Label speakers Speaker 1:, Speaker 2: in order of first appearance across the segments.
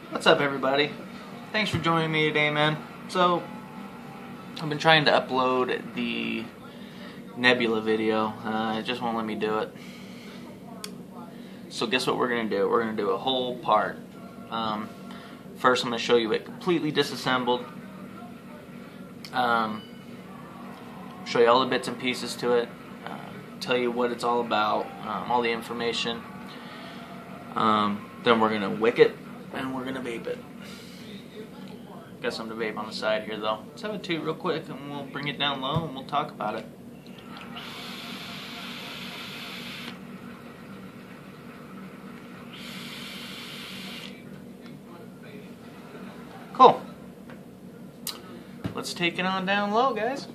Speaker 1: What's up, everybody? Thanks for joining me today, man. So, I've been trying to upload the Nebula video. It just won't let me do it. So guess what we're going to do? We're going to do a whole part. First, I'm going to show you it completely disassembled. Show you all the bits and pieces to it. Tell you what it's all about. All the information. Then we're going to wick it. And we're going to vape it. Got something to vape on the side here, though. Let's have a toot real quick, and we'll bring it down low, and we'll talk about it. Cool. Let's take it on down low, guys.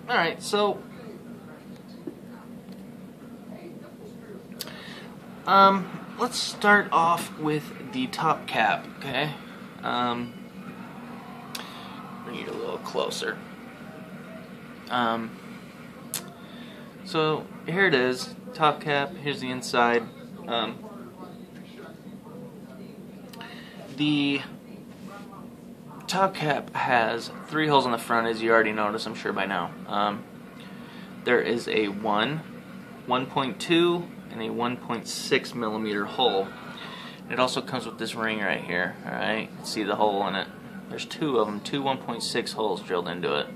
Speaker 1: Alright, so let's start off with the top cap, okay? Bring it a little closer. So here it is, top cap. Here's the inside. The top cap has 3 holes in the front, as you already noticed, I'm sure by now. There is a 1.2, and a 1.6 millimeter hole. It also comes with this ring right here. Alright, you can see the hole in it. There's 2 of them, 2 1.6 holes drilled into it.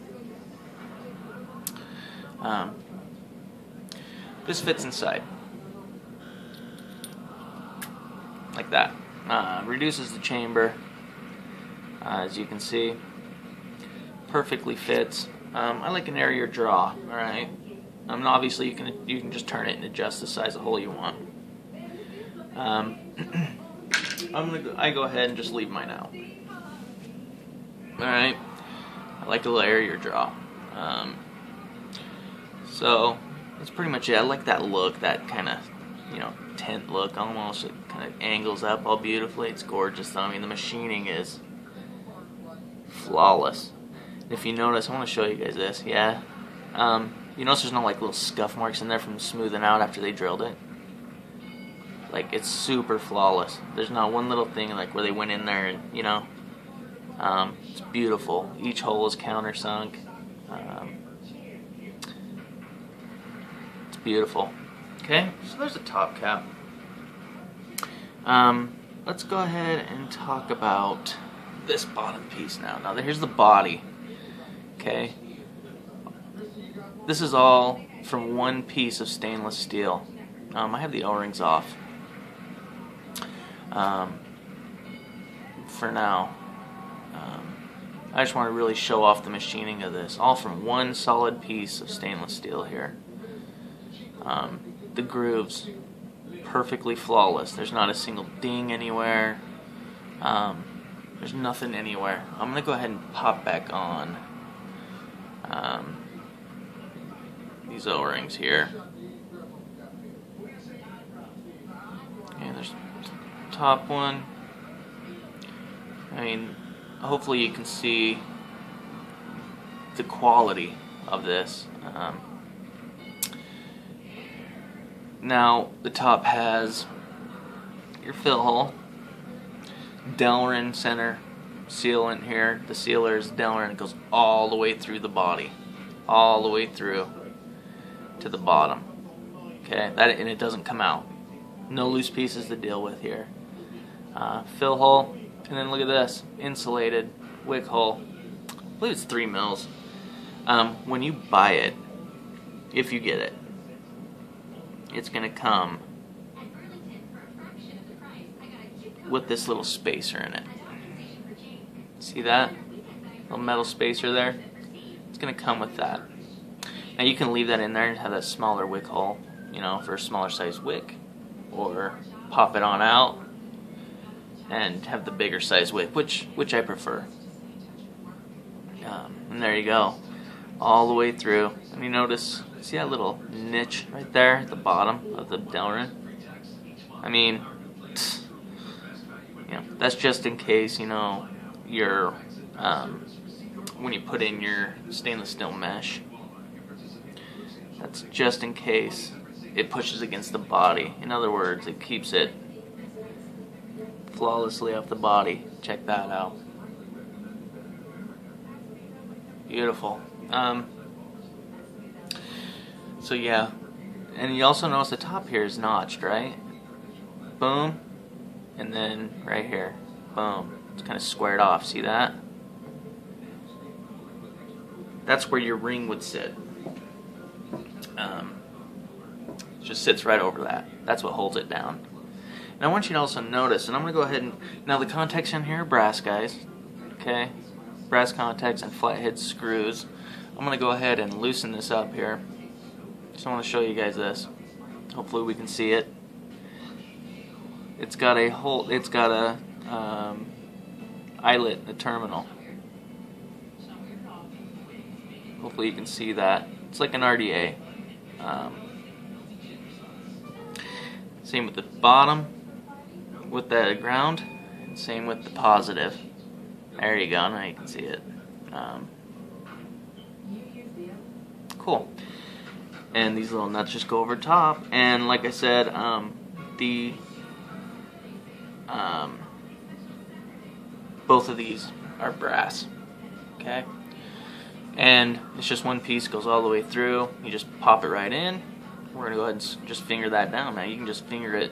Speaker 1: This fits inside. Like that. Reduces the chamber, as you can see. Perfectly fits. I like an airier draw, alright? Obviously you can just turn it and adjust the size of hole you want. I go ahead and just leave mine out. Alright, I like a little airier draw. So that's pretty much it. I like that look, that kind of, tint look almost. It kind of angles up all beautifully. It's gorgeous. I mean, the machining is flawless. And if you notice, I want to show you guys this. Yeah. You notice there's no like little scuff marks in there from smoothing out after they drilled it. Like, it's super flawless. There's not one little thing like where they went in there and it's beautiful. Each hole is countersunk. It's beautiful. Okay, so there's the top cap. Let's go ahead and talk about this bottom piece now. Now here's the body. Okay. This is all from one piece of stainless steel. I have the O-rings off for now. I just want to really show off the machining of this. All from one solid piece of stainless steel here. The grooves, perfectly flawless. There's not a single ding anywhere. There's nothing anywhere. I'm going to go ahead and pop back on these O-rings here. And there's the top one. I mean, hopefully you can see the quality of this. Now the top has your fill hole, Delrin center sealant here. The sealer is Delrin. It goes all the way through the body, all the way through to the bottom. Okay, and it doesn't come out. No loose pieces to deal with here. Fill hole, and then look at this, insulated wick hole. I believe it's 3 mils. When you buy it, if you get it, it's gonna come with this little spacer in it. See that? Little metal spacer there? It's gonna come with that. Now you can leave that in there and have that smaller wick hole, for a smaller size wick. Or pop it on out and have the bigger size wick, which I prefer. And there you go. All the way through. And you notice, see that little niche right there at the bottom of the Delrin? I mean, that's just in case, you're, when you put in your stainless steel mesh, that's just in case it pushes against the body. In other words, it keeps it flawlessly off the body. Check that out. Beautiful. So yeah, and you also notice the top here is notched, right? Boom, and then right here, boom. It's kind of squared off. See that? That's where your ring would sit. It just sits right over that. That's what holds it down. And I want you to also notice, and I'm going to go ahead and, now the contacts in here are brass, guys. Okay? Brass contacts and flathead screws. I'm going to go ahead and loosen this up here. Just want to show you guys this. Hopefully we can see it. It's got a hole, it's got a eyelet, a terminal. Hopefully you can see that. It's like an RDA. Same with the bottom, with the ground, and same with the positive. There you go, now you can see it. Cool. And these little nuts just go over top, and like I said, both of these are brass. Okay? And it's just one piece, goes all the way through. You just pop it right in. We're gonna go ahead and just finger that down. Now you can just finger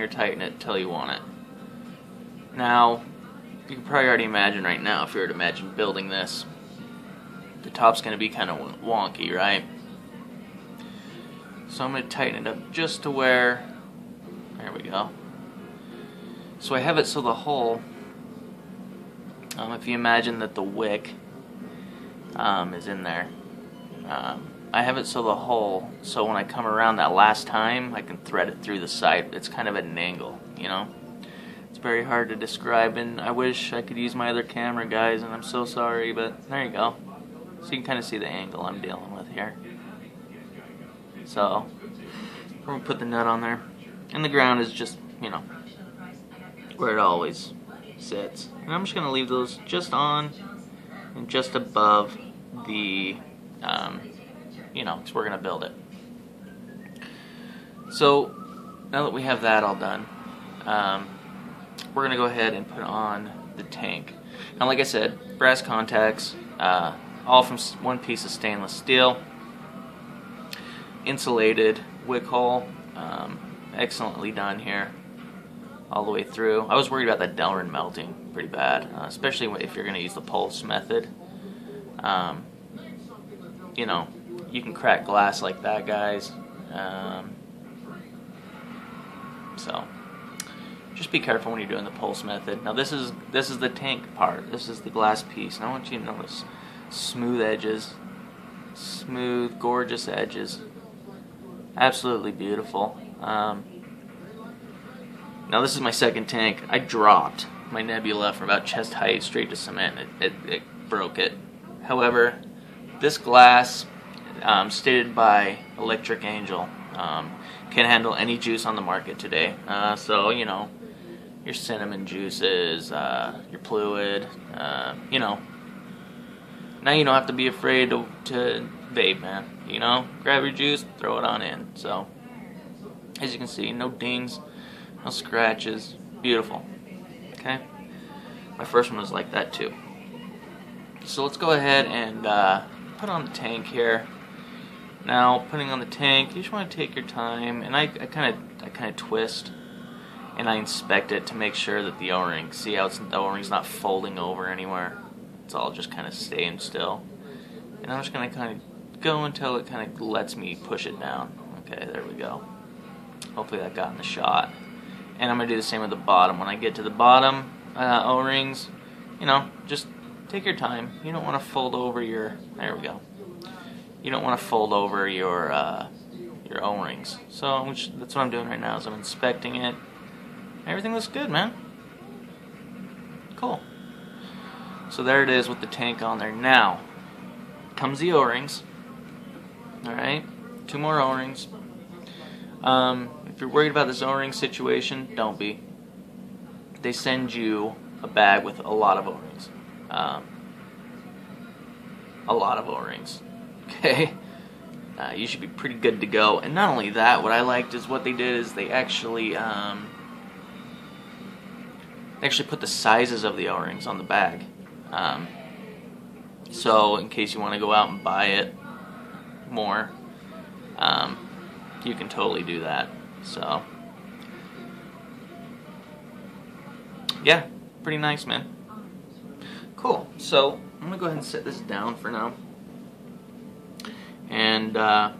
Speaker 1: tighten it till you want it. Now, you can probably already imagine right now, if you were to imagine building this, the top's gonna be kind of wonky, right? So I'm gonna tighten it up just to where, there we go. So I have it so the hole, if you imagine that the wick is in there, I have it so the hole, so when I come around that last time, I can thread it through the side. It's kind of at an angle, you know? It's very hard to describe, and I wish I could use my other camera, guys, and I'm so sorry, but there you go. So you can kind of see the angle I'm dealing with here. So, we're going to put the nut on there. And the ground is just, you know, where it always sits. And I'm just going to leave those just on and just above the, you know, because we're going to build it. So, now that we have that all done, we're going to go ahead and put on the tank. Now, like I said, brass contacts, all from one piece of stainless steel, insulated wick hole, excellently done here, all the way through. I was worried about that Delrin melting pretty bad, especially if you're going to use the pulse method. You know, you can crack glass like that, guys. So just be careful when you're doing the pulse method. Now this is the tank part. This is the glass piece. And I want you to notice smooth edges, smooth, gorgeous edges. Absolutely beautiful. Now this is my second tank. I dropped my Nebula from about chest height straight to cement. It broke it. However, this glass, stated by Electric Angel, can handle any juice on the market today. So, you know, your cinnamon juices, your fluid, you know. Now you don't have to be afraid to vape, man. You know, grab your juice, throw it on in. So, as you can see, no dings, no scratches. Beautiful. Okay? My first one was like that too. So let's go ahead and put on the tank here. Now, putting on the tank, you just want to take your time, and I kind of twist and I inspect it to make sure that the O-ring, see how the O-ring's not folding over anywhere. It's all just kind of staying still. And I'm just going to kind of go until it kind of lets me push it down. Okay, there we go. Hopefully that got in the shot. And I'm going to do the same with the bottom. When I get to the bottom O-rings, you know, just take your time. You don't want to fold over your, there we go. You don't want to fold over your O-rings. So that's what I'm doing right now, is I'm inspecting it. Everything looks good, man. Cool. So there it is with the tank on there. Now, comes the O-rings. Alright, 2 more O-rings. If you're worried about this O-ring situation, don't be. They send you a bag with a lot of O-rings. A lot of O-rings. Okay? You should be pretty good to go. And not only that, what I liked is what they did is they actually they actually put the sizes of the O-rings on the bag. So in case you want to go out and buy it more, you can totally do that. So yeah, pretty nice, man. Cool. So I'm gonna go ahead and set this down for now, and I'm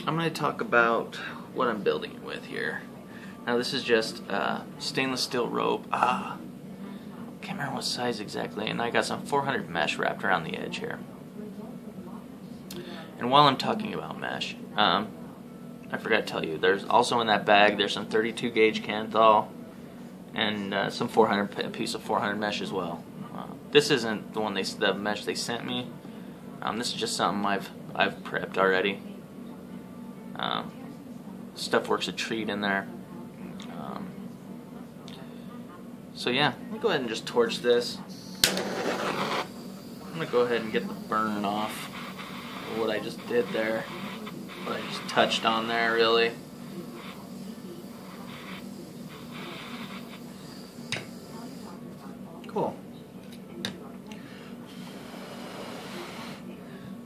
Speaker 1: gonna talk about what I'm building it with here. Now this is just stainless steel rope. Can't remember what size exactly, and I got some 400 mesh wrapped around the edge here. And while I'm talking about mesh, I forgot to tell you, there's also in that bag, there's some 32 gauge Canthal and some 400, a piece of 400 mesh as well. This isn't the mesh they sent me. This is just something I've prepped already. Stuff works a treat in there. So yeah, let me go ahead and just torch this. I'm gonna go ahead and get the burn off of what I just did there, what I just touched on there, really. Cool.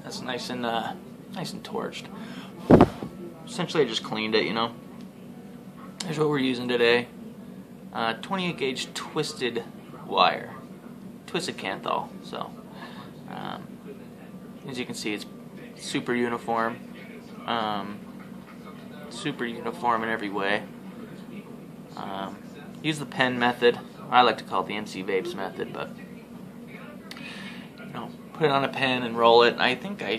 Speaker 1: That's nice and torched. Essentially, I just cleaned it, you know. Here's what we're using today. 28 gauge twisted wire, twisted Canthal. So, as you can see, it's super uniform in every way. Use the pen method. I like to call it the MC Vapes method, but you know, put it on a pen and roll it. I think I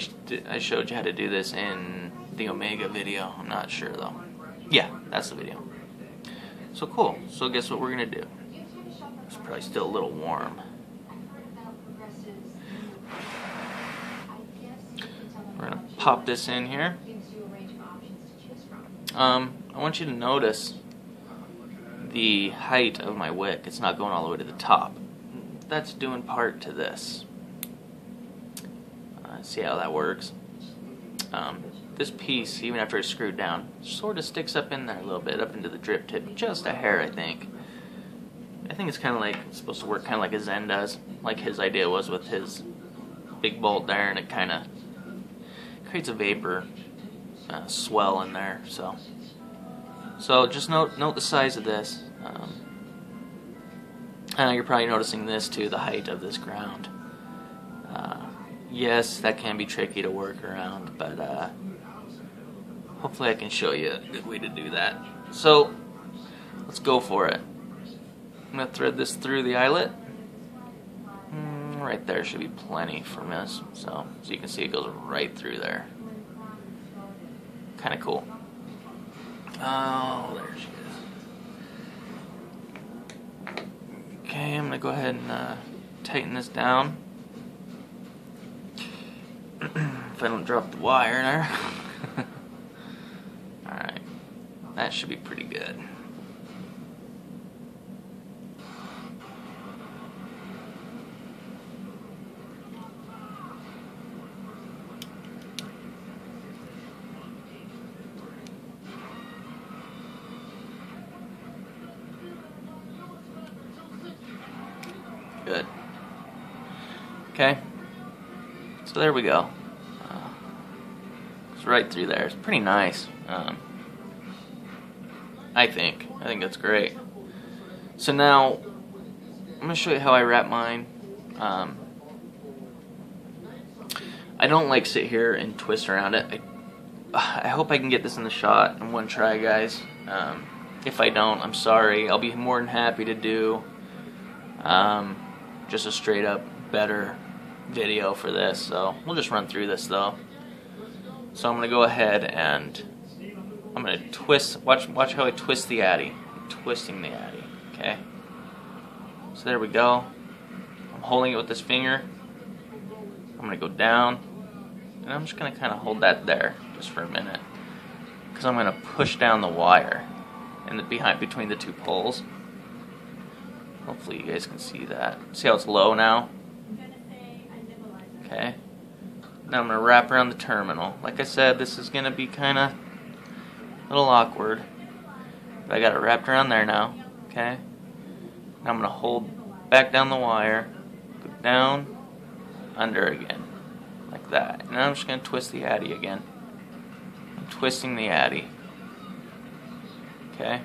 Speaker 1: showed you how to do this in the Omega video. I'm not sure though. Yeah, that's the video. So cool. So guess what we're gonna do? It's probably still a little warm. We're gonna pop this in here. I want you to notice the height of my wick. It's not going all the way to the top. That's due in part to this. See how that works? This piece, even after it's screwed down, sort of sticks up in there a little bit, up into the drip tip, just a hair, I think. I think it's kind of like, it's supposed to work kind of like a Zen does, like his idea was with his big bolt there, and it kind of creates a vapor swell in there. So just note the size of this. I know you're probably noticing this too, the height of this ground. Yes, that can be tricky to work around, but hopefully I can show you a good way to do that. So let's go for it. I'm going to thread this through the eyelet. Right there should be plenty from this. So you can see it goes right through there. Kind of cool. Oh, there she is. Okay, I'm going to go ahead and tighten this down. If I don't drop the wire there. Alright, that should be pretty good. Good. Okay. So there we go. It's right through there. It's pretty nice. I think that's great. So now I'm going to show you how I wrap mine. I don't like sit here and twist around it. I hope I can get this in the shot in one try, guys. If I don't, I'm sorry. I'll be more than happy to do just a straight up better video for this. So we'll just run through this though. So I'm going to go ahead and I'm going to twist. Watch how I twist the addy. I'm twisting the addy. Okay. So there we go. I'm holding it with this finger. I'm going to go down, and I'm just going to kind of hold that there just for a minute, because I'm going to push down the wire and between the two poles. Hopefully you guys can see that. See how it's low now? Okay. Now I'm going to wrap around the terminal. Like I said, this is going to be kind of a little awkward, but I got it wrapped around there now. Okay. Now I'm going to hold back down the wire, go down, under again, like that. And now I'm just going to twist the addy again. I'm twisting the addy. Okay,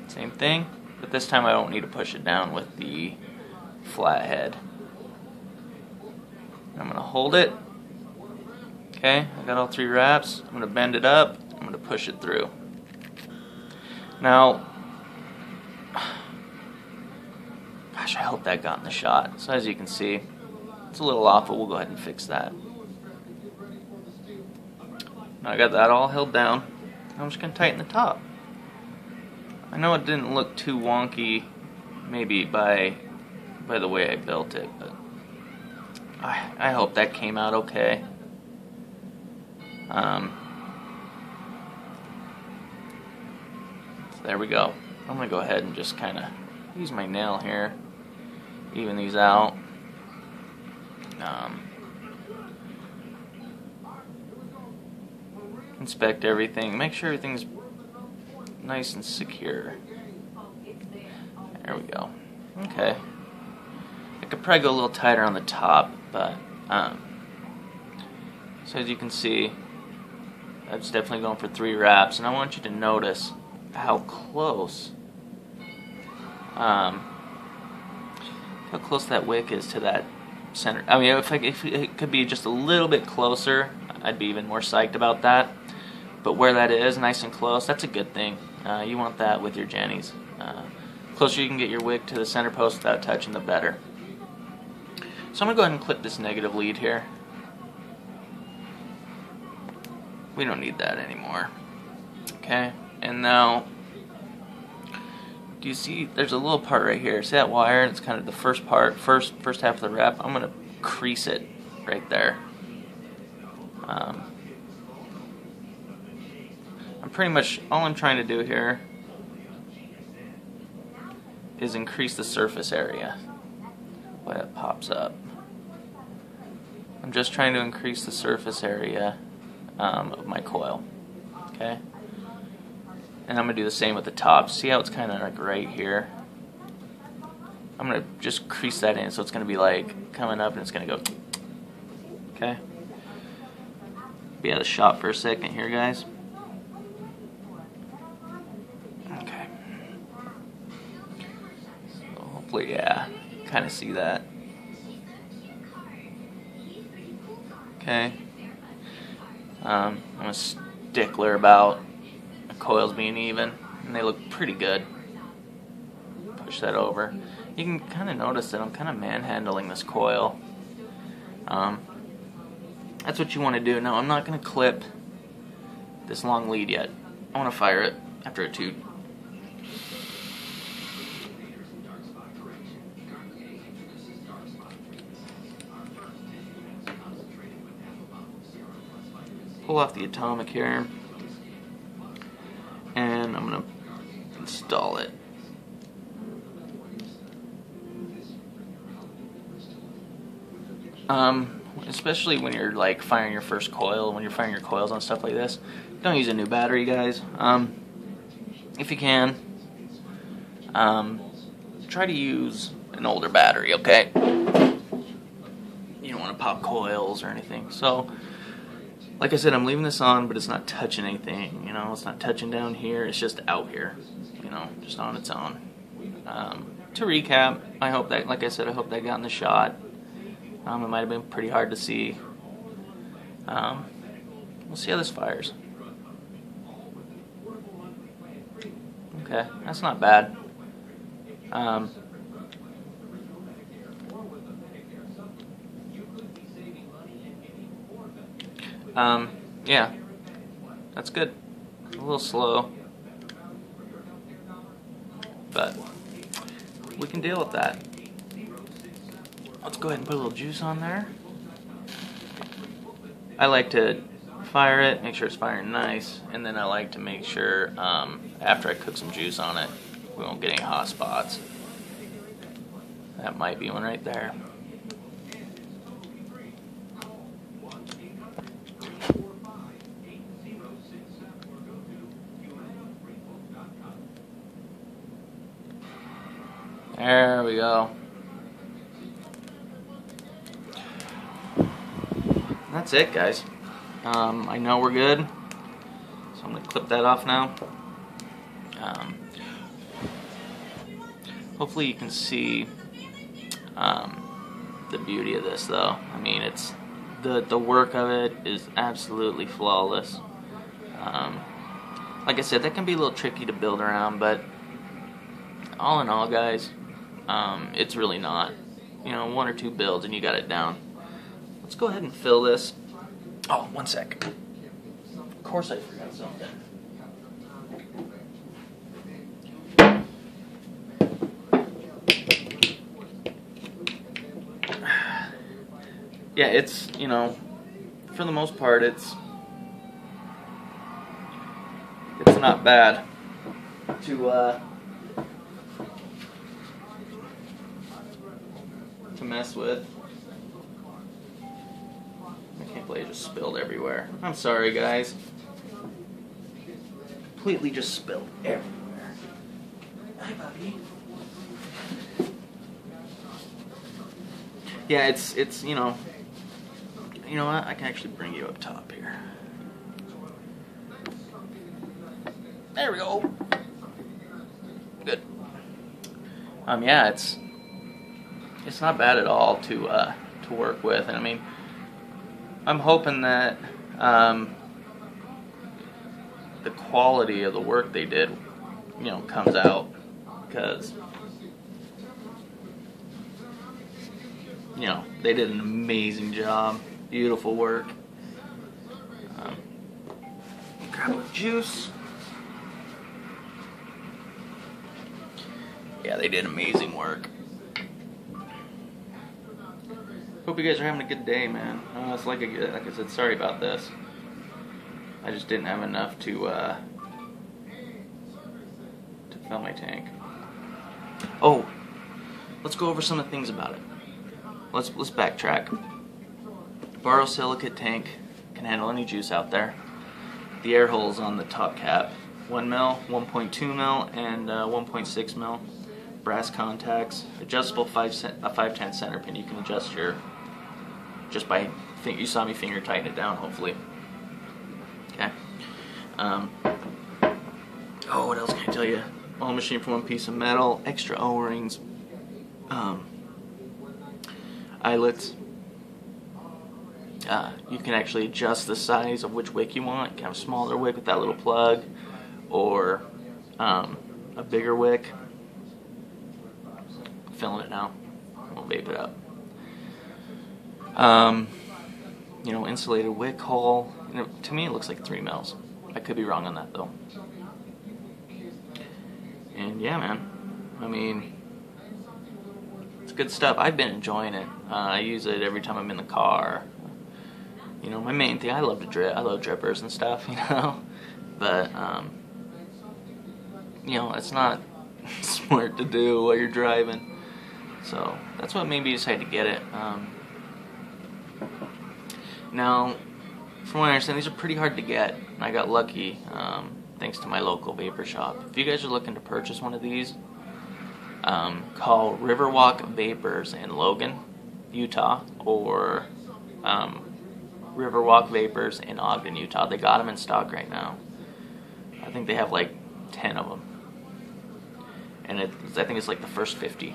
Speaker 1: same thing, but this time I don't need to push it down with the flathead. I'm going to hold it. Okay, I got all 3 wraps. I'm going to bend it up. I'm going to push it through. Now, gosh, I hope that got in the shot. So as you can see, it's a little off, but we'll go ahead and fix that. Now I got that all held down. I'm just going to tighten the top. I know it didn't look too wonky, maybe by the way I built it, but I hope that came out okay. So there we go. I'm going to go ahead and just kind of use my nail here, even these out. Inspect everything, make sure everything's nice and secure. There we go. Okay. I could probably go a little tighter on the top, but so as you can see, that's definitely going for 3 wraps, and I want you to notice how close that wick is to that center. I mean, if it could be just a little bit closer, I'd be even more psyched about that. But where that is, nice and close, that's a good thing. You want that with your jennies. Closer you can get your wick to the center post without touching, the better. So I'm going to go ahead and clip this negative lead here. We don't need that anymore. Okay, and now, do you see there's a little part right here? See that wire? It's kind of the first part, first half of the wrap. I'm going to crease it right there. I'm pretty much, all I'm trying to do here is increase the surface area. Why it pops up. I'm just trying to increase the surface area of my coil. Okay? And I'm going to do the same with the top. See how it's kind of like right here? I'm going to just crease that in so it's going to be like coming up and it's going to go. Okay? Be out of shot for a second here, guys. Okay. So hopefully, yeah, kind of see that. Okay. I'm a stickler about the coils being even, and they look pretty good. Push that over. You can kind of notice that I'm kind of manhandling this coil. That's what you want to do. Now, I'm not going to clip this long lead yet. I want to fire it after a toot. Pull off the atomic here, and I'm going to install it. Especially when you're like firing your first coil, when you're firing your coils on stuff like this, don't use a new battery, guys. If you can, try to use an older battery, okay? You don't want to pop coils or anything. So, like I said, I'm leaving this on, but it's not touching anything, you know, it's not touching down here, it's just out here, you know, just on its own. To recap, I hope that, like I said, I hope that got in the shot. It might have been pretty hard to see. We'll see how this fires. Okay, that's not bad. Yeah, that's good. A little slow, but we can deal with that. Let's go ahead and put a little juice on there. I like to fire it, make sure it's firing nice, and then I like to make sure after I cook some juice on it, we won't get any hot spots. That might be one right there. There we go. That's it, guys. I know we're good, so I'm going to clip that off now. Hopefully you can see the beauty of this, though. I mean, it's the work of it is absolutely flawless. Like I said, that can be a little tricky to build around, but all in all, guys, it's really not. You know, 1 or 2 builds and you got it down. Let's go ahead and fill this. Oh, 1 sec. Of course I forgot something. Yeah, it's, you know, for the most part, it's not bad to mess with. I can't believe it just spilled everywhere. I'm sorry, guys. Completely just spilled everywhere. Hi, puppy. Yeah, it's you know what? I can actually bring you up top here. There we go. Good. Yeah, it's not bad at all to work with, and I mean, I'm hoping that the quality of the work they did, you know, comes out, because you know they did an amazing job. Beautiful work. Grab a juice. Yeah, they did amazing work. Hope you guys are having a good day, man. It's like I said, sorry about this. I just didn't have enough to fill my tank. Oh, let's go over some of the things about it. Let's backtrack. Borosilicate tank can handle any juice out there. The air holes on the top cap, 1 mil, 1.2 mil, and 1.6 mil. Brass contacts, adjustable 5/10 center pin. You can adjust your, just by, you saw me finger tighten it down, hopefully. Okay. Oh, what else can I tell you? All machine for 1 piece of metal, extra O-rings, eyelets. You can actually adjust the size of which wick you want. You can have a smaller wick with that little plug, or a bigger wick. Filling it now. We'll vape it up. You know, insulated wick hole. You know, to me, it looks like 3 mils. I could be wrong on that, though. And yeah, man. I mean, it's good stuff. I've been enjoying it. I use it every time I'm in the car. You know, my main thing, I love to drip. I love drippers and stuff, you know. But, you know, it's not smart to do while you're driving. So that's what made me decide to get it. Now, from what I understand, these are pretty hard to get. I got lucky thanks to my local vapor shop. If you guys are looking to purchase one of these, call Riverwalk Vapors in Logan, Utah, or Riverwalk Vapors in Ogden, Utah. They got them in stock right now. I think they have like 10 of them. And I think it's like the first 50.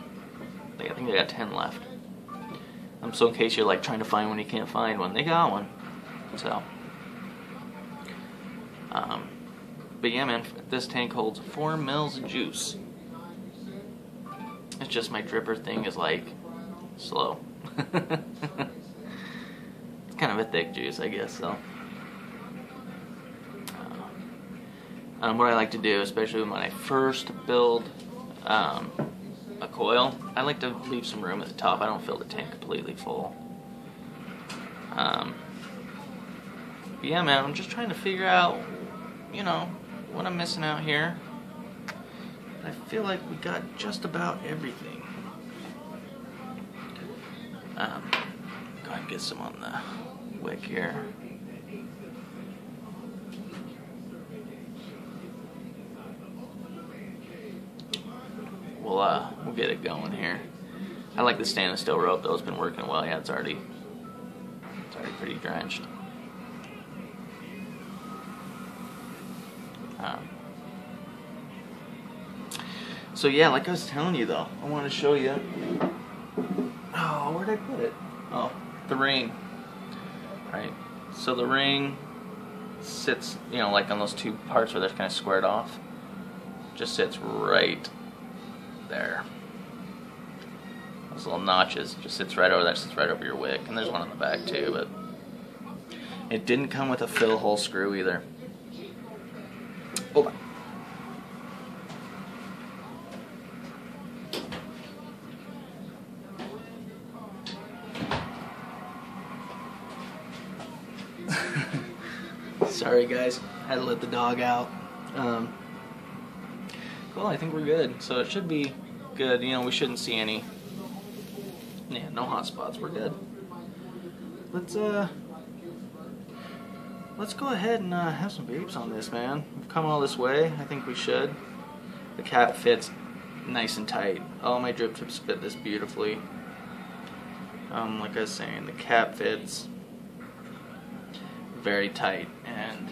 Speaker 1: I think they got 10 left. So in case you're like trying to find one, you can't find one, they got one. So, but yeah, man, this tank holds 4 mils of juice. It's just my dripper thing is like slow. It's kind of a thick juice, I guess. So, what I like to do, especially when I first build a coil, I like to leave some room at the top. I don't fill the tank completely full. But yeah, man, I'm just trying to figure out, you know, what I'm missing out here. I feel like we got just about everything. Go ahead and get some on the wick here. we'll get it going here. I like the stainless steel rope though. It's been working well. Yeah, it's already pretty drenched. So yeah, like I was telling you though, I want to show you. Oh, where'd I put it? Oh, the ring. Right. So the ring sits, you know, like on those two parts where they're kind of squared off. Just sits right there. Those little notches just sits right over there, sits right over your wick, and there's one on the back too. But it didn't come with a fill hole screw either. Hold on. Sorry guys, had to let the dog out. Cool, I think we're good. So it should be good. You know, we shouldn't see any. Yeah, no hot spots. We're good. Let's go ahead and have some vapes on this, man. We've come all this way. I think we should. The cap fits nice and tight. All my drip tips fit this beautifully. Like I was saying, the cap fits very tight, and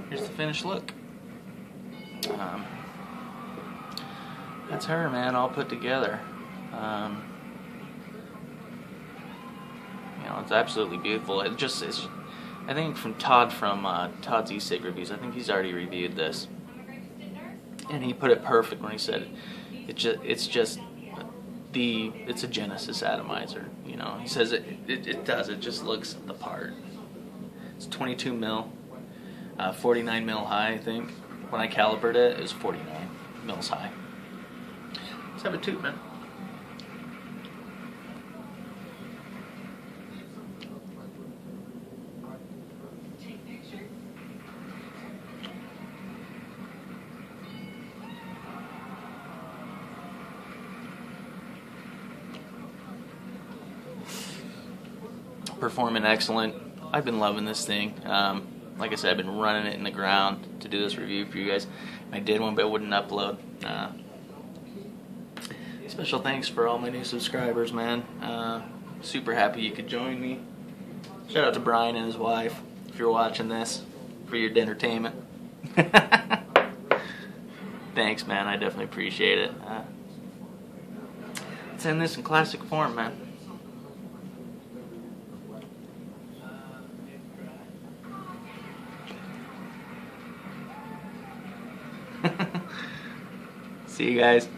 Speaker 1: here's the finished look. That's her, man, all put together. You know, it's absolutely beautiful. It just is. I think from Todd from Todd's E-Cig Reviews. I think he's already reviewed this, and he put it perfect when he said it's a Genesis atomizer. You know, he says it does. It just looks the part. It's 22 mil, 49 mil high. I think when I calibrated it, it was 49 mils high. Let's have a toot, man. Performing excellent. I've been loving this thing. Like I said, I've been running it in the ground to do this review for you guys. I did one, but it wouldn't upload. Special thanks for all my new subscribers, man. Super happy you could join me. Shout out to Brian and his wife if you're watching this for your entertainment. Thanks, man. I definitely appreciate it. Let's end this in classic form, man. See you guys.